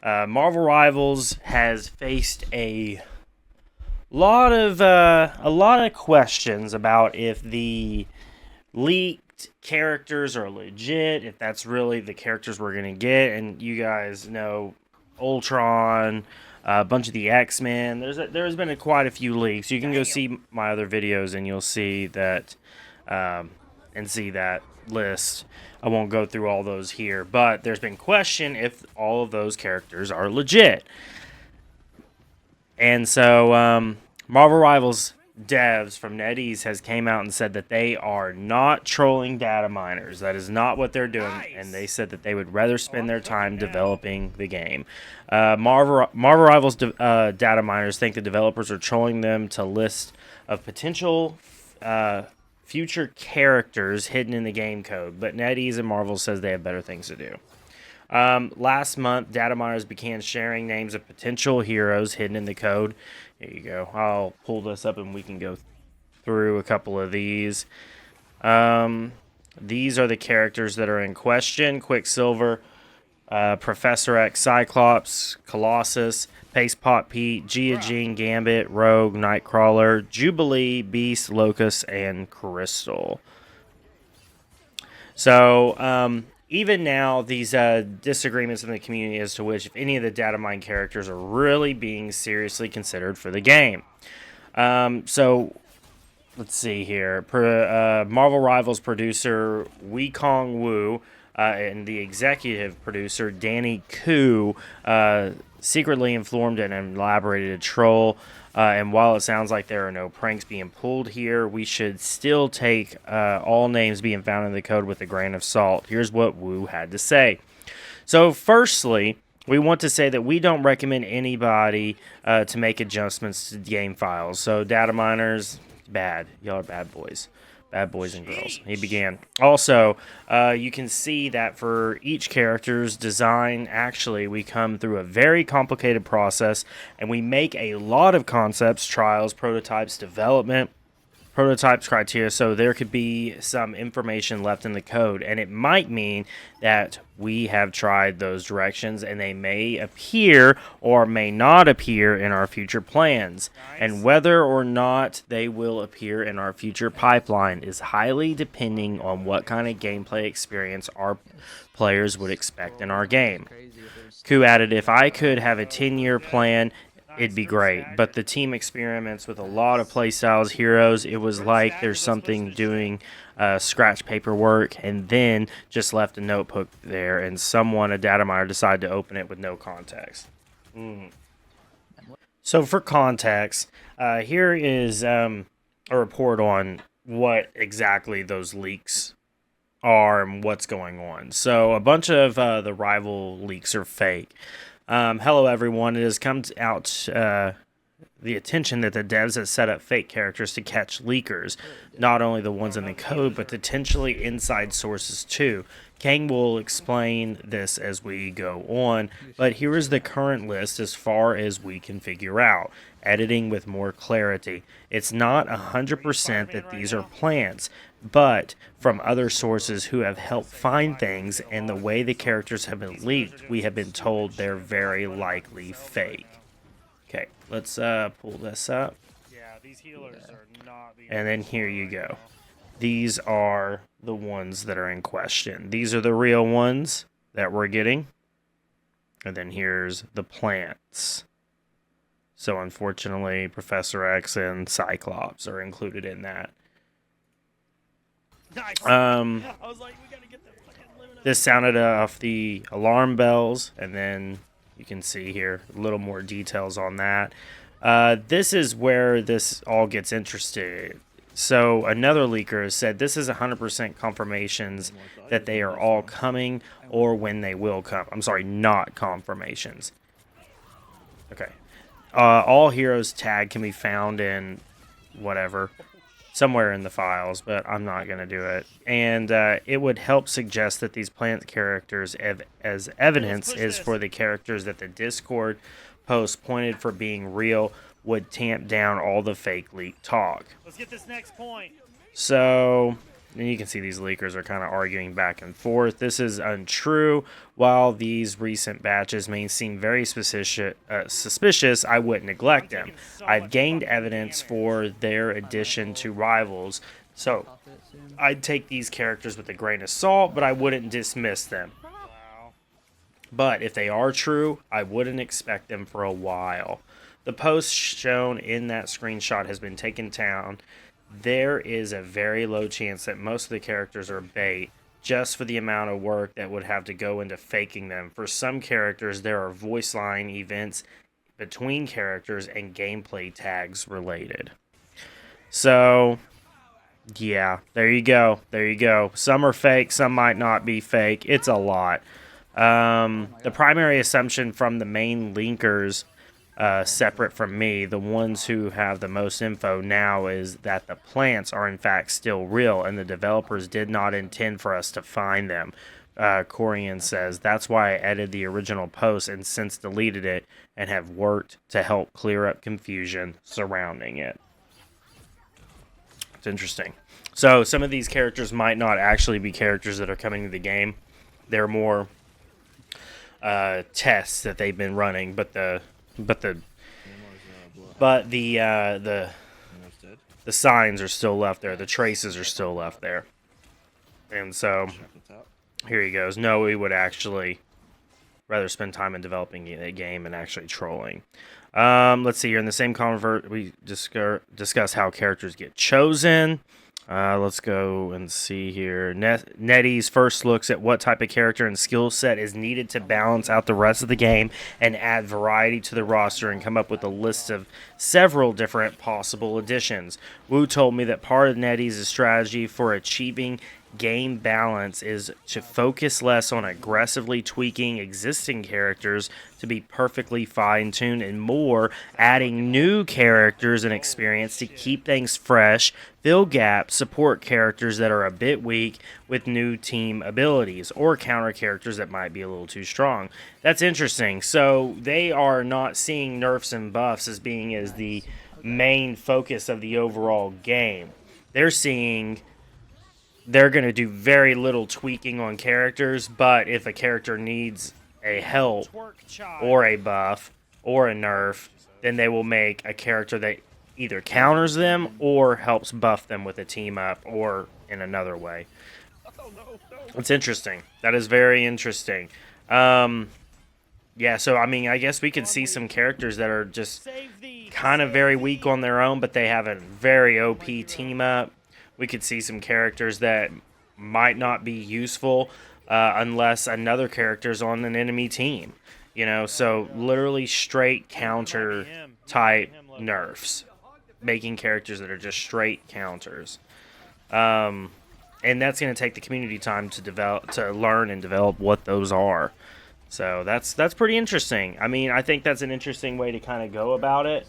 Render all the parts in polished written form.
Marvel Rivals has faced a lot of questions about if the leaked characters are legit, if that's really the characters we're gonna get. And you guys know Ultron, a bunch of the X-Men. There's been quite a few leaks. You can go see my other videos and you'll see that, and see that list. I won't go through all those here, but there's been question if all of those characters are legit. And so Marvel Rivals devs from NetEase has came out and said that they are not trolling data miners. That is not what they're doing, and they said that they would rather spend their time developing the game. Marvel Rivals data miners think the developers are trolling them to list of potential future characters hidden in the game code, but NetEase and Marvel says they have better things to do. Last month, data miners began sharing names of potential heroes hidden in the code. Here you go. I'll pull this up and we can go through a couple of these. These are the characters that are in question: Quicksilver, Professor X, Cyclops, Colossus, Pace Pot Pete, Gia Jean, Gambit, Rogue, Nightcrawler, Jubilee, Beast, Locust, and Crystal. So, even now, these disagreements in the community as to which, if any of the data mine characters are really being seriously considered for the game. So, let's see here. Marvel Rivals producer Wekong Wu and the executive producer Danny Koo secretly informed and elaborated a troll. And while it sounds like there are no pranks being pulled here, we should still take all names being found in the code with a grain of salt. Here's what Wu had to say. So firstly, we want to say that we don't recommend anybody to make adjustments to game files. So data miners, bad. Y'all are bad boys. Bad boys and girls. He began. Also, you can see that for each character's design, actually, we come through a very complicated process, and we make a lot of concepts, trials, prototypes, development, prototypes, criteria, so there could be some information left in the code, and it might mean that we have tried those directions and they may appear or may not appear in our future plans. And whether or not they will appear in our future pipeline is highly depending on what kind of gameplay experience our players would expect in our game. Ku added, if I could have a 10-year plan, it'd be great, but the team experiments with a lot of playstyles, heroes. It was like there's something doing scratch paperwork and then just left a notebook there, and someone, a data miner, decided to open it with no context. So for context, here is a report on what exactly those leaks are and what's going on. So a bunch of the rival leaks are fake. Hello everyone, it has come out the attention that the devs have set up fake characters to catch leakers, not only the ones in the code, but potentially inside sources too. Kang will explain this as we go on, but here is the current list as far as we can figure out, editing with more clarity. It's not 100% that these are plants, but from other sources who have helped find things and the way the characters have been leaked, we have been told they're very likely fake. Okay, let's pull this up. Yeah, these healers are not being. And then here you go. These are the ones that are in question. These are the real ones that we're getting. And then here's the plants. So unfortunately, Professor X and Cyclops are included in that. This sounded off the alarm bells, and then you can see here a little more details on that. This is where this all gets interesting. So another leaker has said this is 100% confirmations that they are all coming or when they will come. I'm sorry, not confirmations. Okay. All heroes tag can be found in whatever, somewhere in the files, but I'm not going to do it. And it would help suggest that these plant characters as evidence is for the characters that the Discord post pointed for being real would tamp down all the fake leak talk. Let's get this next point. So and you can see these leakers are kind of arguing back and forth. This is untrue. While these recent batches may seem very suspicious, I wouldn't neglect them. I've gained evidence for their addition to rivals, so I'd take these characters with a grain of salt, but I wouldn't dismiss them. But if they are true, I wouldn't expect them for a while. The post shown in that screenshot has been taken down. There is a very low chance that most of the characters are bait, just for the amount of work that would have to go into faking them. For some characters, there are voice line events between characters and gameplay tags related. So, yeah, there you go. There you go. Some are fake, some might not be fake. It's a lot. The primary assumption from the main linkers, separate from me, the ones who have the most info now, is that the plants are in fact still real and the developers did not intend for us to find them. Corian says, that's why I edited the original post and since deleted it and have worked to help clear up confusion surrounding it. It's interesting. So some of these characters might not actually be characters that are coming to the game. They're more tests that they've been running, but the signs are still left there. The traces are still left there. And so here he goes. No, we would actually rather spend time in developing a game and actually trolling. Let's see here. In the same convert, we discuss how characters get chosen. Let's go and see here. Nettie's first looks at what type of character and skill set is needed to balance out the rest of the game and add variety to the roster and come up with a list of several different possible additions. Wu told me that part of Nettie's strategy for achieving game balance is to focus less on aggressively tweaking existing characters to be perfectly fine-tuned and more adding new characters and experience to keep things fresh, fill gaps, support characters that are a bit weak with new team abilities, or counter characters that might be a little too strong. That's interesting. So they are not seeing nerfs and buffs as being as the main focus of the overall game. They're seeing they're going to do very little tweaking on characters, but if a character needs a help or a buff or a nerf, then they will make a character that either counters them or helps buff them with a team up or in another way. It's interesting. That is very interesting. Yeah, so I mean, I guess we could see some characters that are just kind of very weak on their own, but they have a very OP team up. We could see some characters that might not be useful unless another character's on an enemy team. You know, so literally straight counter type nerfs. Making characters that are just straight counters. And that's going to take the community time to learn and develop what those are. So that's pretty interesting. I mean, I think that's an interesting way to kind of go about it.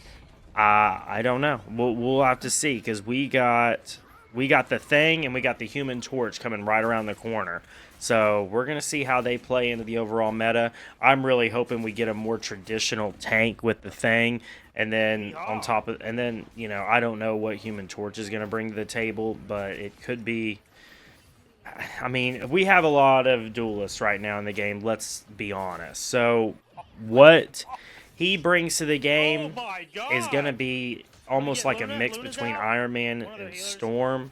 I don't know. We'll have to see, because we got the Thing and we got the Human Torch coming right around the corner. So we're going to see how they play into the overall meta. I'm really hoping we get a more traditional tank with the Thing. And then on top of, and then, you know, I don't know what Human Torch is going to bring to the table, but it could be, I mean, we have a lot of duelists right now in the game, let's be honest. So what he brings to the game is going to be almost like a mix between Iron Man and Storm.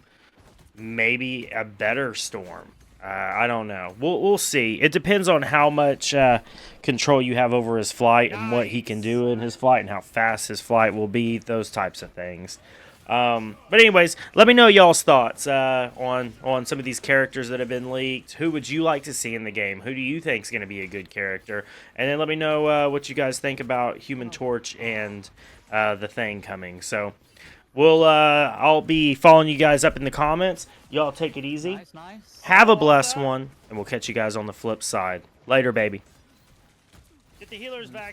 Maybe a better Storm. I don't know. We'll see. It depends on how much control you have over his flight and what he can do in his flight and how fast his flight will be, those types of things. But anyways, let me know y'all's thoughts on some of these characters that have been leaked. Who would you like to see in the game? Who do you think is going to be a good character? And then let me know what you guys think about Human Torch and the Thing coming. So I'll be following you guys up in the comments. Y'all take it easy. Nice. Have a blessed one, and we'll catch you guys on the flip side. Later, baby. Get the healers back.